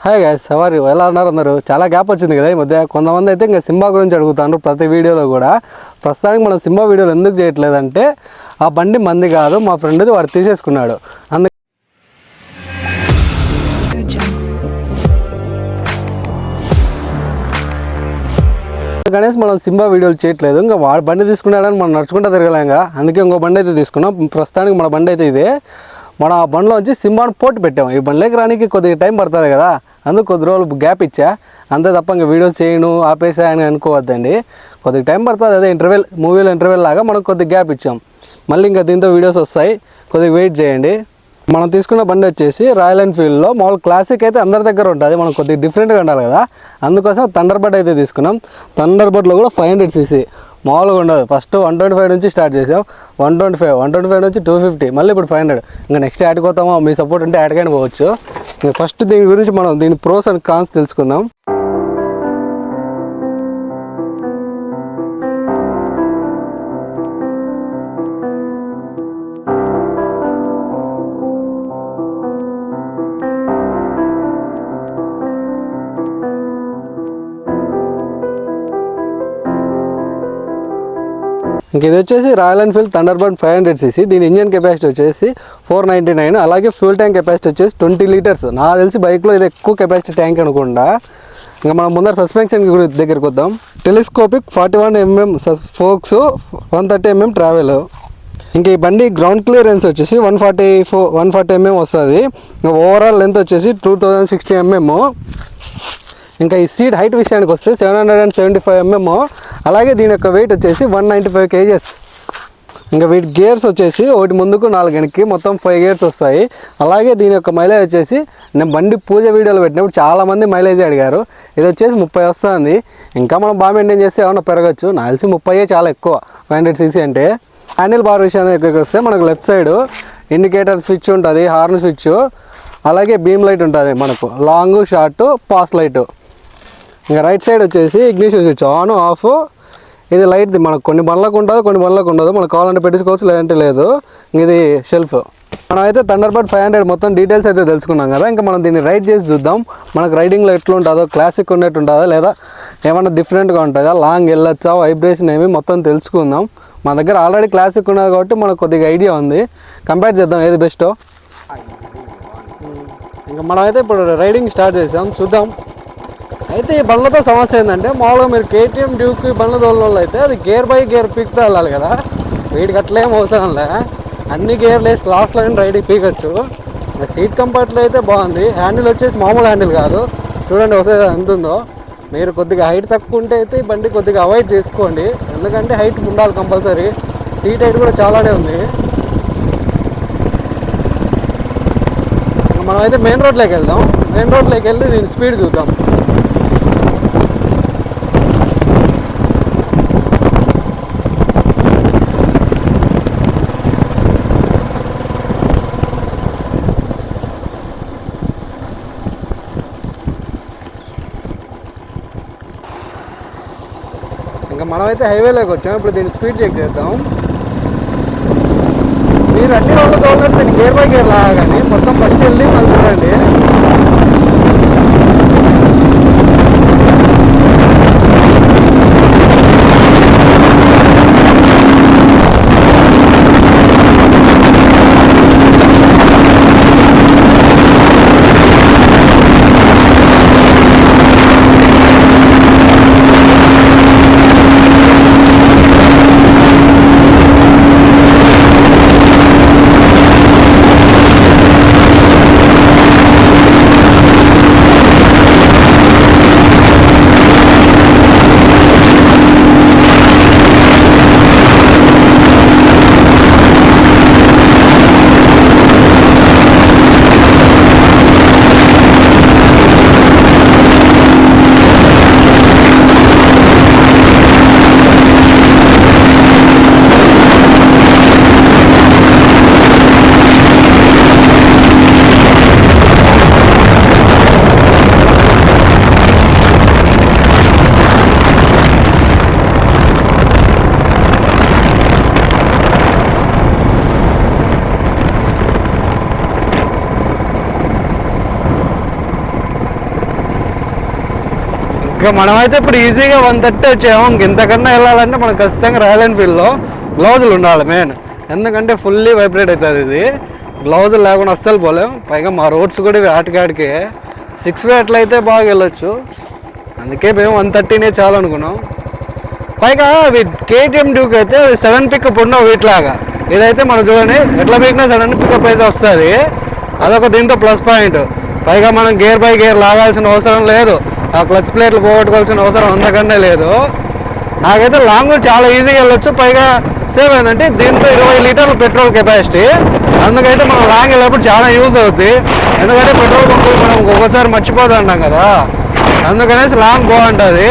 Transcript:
Hi guys, how you? ఎలా ఉన్నారు అందరూ? చాలా గ్యాప్ వచ్చింది కదా ఈ మధ్య. కొంతమంది అయితే ఇంకా సింబా గురించి అడుగుతారు ప్రతి వీడియోలో కూడా. ప్రస్తుతానికి మనం సింబా వీడియోలు ఎందుకు చేయట్లేదంటే ఆ బండి మంది కాదు, మా ఫ్రెండ్ది, వాడు తీసేసుకున్నాడు. అందుకనేసి మనం సింబా వీడియోలు చేయట్లేదు. ఇంకా వాడు బండి తీసుకున్నాడని మనం నడుచుకుంటూ తిరగలేంగా, అందుకే ఇంకో బండి అయితే తీసుకున్నాం. ప్రస్తుతానికి మన బండి అయితే ఇదే. మనం ఆ బండిలో వచ్చి సింబాను పోటీ పెట్టాము. ఈ బండిలోకి రానికి కొద్దిగా టైం పడుతుంది కదా, అందుకు కొద్ది రోజులు గ్యాప్ ఇచ్చా, అంతే తప్ప ఇంకా వీడియోస్ చేయను ఆపేసా అని అనుకోవద్దండి. కొద్దిగా టైం పడుతుంది, అదే ఇంటర్వెల్, మూవీలో ఇంటర్వెల్ లాగా మనం కొద్దిగా గ్యాప్ ఇచ్చాం. మళ్ళీ ఇంకా దీంతో వీడియోస్ వస్తాయి, కొద్దిగా వెయిట్ చేయండి. మనం తీసుకున్న బండి వచ్చేసి రాయల్ ఎన్ఫీల్డ్లో మామూలు క్లాసిక్ అయితే అందరి దగ్గర ఉంటుంది, మనం కొద్దిగా డిఫరెంట్గా ఉండాలి కదా, అందుకోసం థండర్బర్డ్ అయితే తీసుకున్నాం. థండర్బర్డ్లో కూడా 500cc మామూలుగా ఉండదు. ఫస్ట్ 125 నుంచి స్టార్ట్ చేసాం, 125 నుంచి 250, మళ్ళీ ఇప్పుడు 500. ఇంకా నెక్స్ట్ యాడ్కి పోతామో, మీ సపోర్ట్ ఉంటే యాడ్కైనా పోవచ్చు. ఫస్ట్ దీని గురించి మనం దీని ప్రోస్ అండ్ కాన్స్ తెలుసుకుందాం. ఇంక ఇది వచ్చేసి రాయల్ ఎన్ఫీల్డ్ థండర్బర్డ్ 500cc. దీని ఇంజన్ కెపాసిటీ వచ్చేసి 499, అలాగే ఫ్యూల్ ట్యాంక్ కెపాసిటీ వచ్చేసి 20 లీటర్స్. నాకు తెలిసి బైక్లో ఇది ఎక్కువ కెపాసిటీ ట్యాంక్ అనుకుంటా. ఇంకా మనం ముందర సస్పెన్షన్ దగ్గరికి వద్దాం. Telescopic 41mm forks, 130mm travel. ఇంకా ఈ బండి గ్రౌండ్ క్లియరెన్స్ వచ్చేసి 140mm వస్తుంది. ఇంకా ఓవరాల్ లెంత్ వచ్చేసి 2060mm. ఇంకా ఈ సీట్ హైట్ విషయానికి వస్తే 775mm. అలాగే దీని యొక్క వెయిట్ వచ్చేసి 195 kgs. ఇంకా వీటి గేర్స్ వచ్చేసి ఒకటి ముందుకు 4 వెనక్కి, మొత్తం 5 గేర్స్ వస్తాయి. అలాగే దీని యొక్క మైలేజ్ వచ్చేసి, నేను బండి పూజ వీడియోలో పెట్టినప్పుడు చాలామంది మైలేజ్ అడిగారు, ఇది వచ్చేసి 30 వస్తుంది. ఇంకా మనం బాగా మెయింటైన్ చేస్తే ఏమన్నా పెరగచ్చు, నాకు తెలిసి 30 చాలా ఎక్కువ 500cc అంటే. హ్యాండిల్ బార్ విషయానికి వస్తే మనకు లెఫ్ట్ సైడ్ ఇండికేటర్ స్విచ్ ఉంటుంది, హార్న్ స్విచ్, అలాగే బీమ్ లైట్ ఉంటుంది మనకు, లాంగ్ షార్ట్ పాస్ లైట్. ఇంకా రైట్ సైడ్ వచ్చేసి ఇగ్నిషన్ స్విచ్, ఆన్ ఆఫ్. ఇది లైట్ది మనకు కొన్ని బండ్లకు ఉంటుంది, కొన్ని బండ్లకు ఉండదు, మనకు కావాలంటే పెట్టుకోవచ్చు, లేదంటే లేదు. ఇది షెల్ఫ్. మనం అయితే థండర్బర్డ్ 500 మొత్తం డీటెయిల్స్ అయితే తెలుసుకున్నాం కదా. ఇంకా మనం దీన్ని రైడ్ చేసి చూద్దాం, మనకు రైడింగ్లో ఎట్లా ఉంటుందో, క్లాసిక్ ఉన్నట్టు ఉంటుందా లేదా ఏమన్నా డిఫరెంట్గా ఉంటుందా, లాంగ్ వెళ్ళొచ్చా, వైబ్రేషన్ ఏమి మొత్తం తెలుసుకుందాం. మన దగ్గర ఆల్రెడీ క్లాసిక్ ఉన్నది కాబట్టి మనకు కొద్దిగా ఐడియా ఉంది, కంపేర్ చేద్దాం ఏది బెస్టో. ఇంకా మనం అయితే ఇప్పుడు రైడింగ్ స్టార్ట్ చేసాం, చూద్దాం. అయితే ఈ బండ్లతో సమస్య ఏంటంటే, మామూలుగా మీరు KTM డ్యూక్ బండ్ల తోలలో అయితే అది గేర్ బై గేర్ పీక్తో వెళ్ళాలి కదా, వీటికి అట్లేం అవసరంలే, అన్ని గేర్లు వేసి లాస్ట్లో రైడింగ్ పీకచ్చు. ఇంకా సీట్ కంఫర్ట్లో అయితే బాగుంది. హ్యాండిల్ వచ్చేసి మామూలు హ్యాండిల్ కాదు, చూడండి ఒకసారి ఎంత ఉందో. మీరు కొద్దిగా హైట్ తక్కువ ఉంటే అయితే ఈ బండి కొద్దిగా అవాయిడ్ చేసుకోండి, ఎందుకంటే హైట్ ఉండాలి కంపల్సరీ. సీట్ హైట్ కూడా చాలానే ఉంది. మనం అయితే మెయిన్ రోడ్లోకి వెళ్దాం, మెయిన్ రోడ్లోకి వెళ్ళి దీని స్పీడ్ చూద్దాం. ఇంకా మనమైతే హైవేలోకి వచ్చాం, ఇప్పుడు దీన్ని స్పీడ్ చెక్ చేద్దాం. మీరు అన్ని రోడ్లు తోలినట్టు దీన్ని గేర్ బై గేర్ లాగా, కానీ మొత్తం ఫస్ట్ వెళ్ళి మళ్ళీ చూడండి. ఇక మనమైతే ఇప్పుడు ఈజీగా 130 వచ్చాము. ఇంతకన్నా వెళ్ళాలంటే మనం ఖచ్చితంగా రాయల్ ఎన్ఫీల్డ్లో గ్లౌజులు ఉండాలి మెయిన్. ఎందుకంటే ఫుల్లీ వైబ్రేట్ అవుతుంది ఇది. గ్లౌజులు లేకుండా అస్సలు పోలేం. పైగా మా రోడ్స్ కూడా ఇవి ఆటికాడికే 6 వే అట్లయితే బాగా వెళ్ళొచ్చు. అందుకే మేము 130 చాలు అనుకున్నాం. పైగా కేటీఎం డ్యూక్ అయితే 7 పికప్ ఉండవు వీటిలాగా. ఇదైతే మనం చూడండి ఎట్లా పీకినా 7 పికప్ అయితే వస్తుంది. అదొక దీంతో ప్లస్ పాయింట్. పైగా మనం గేర్ బై గేర్ లాగాల్సిన అవసరం లేదు. ఆ క్లచ్ ప్లేట్లు పోగొట్టుకోవాల్సిన అవసరం అంతకన్నా లేదు. నాకైతే లాంగ్ చాలా ఈజీగా వెళ్ళొచ్చు. పైగా సేవ్ అయిందంటే దీంతో 20 లీటర్ల పెట్రోల్ కెపాసిటీ. అందుకైతే మనం లాంగ్ వెళ్ళినప్పుడు చాలా యూజ్ అవుతుంది. ఎందుకంటే పెట్రోల్ బంకులు మనం ఒక్కొక్కసారి మర్చిపోతుంటాం కదా. అందుకనేసి లాంగ్ బాగుంటుంది.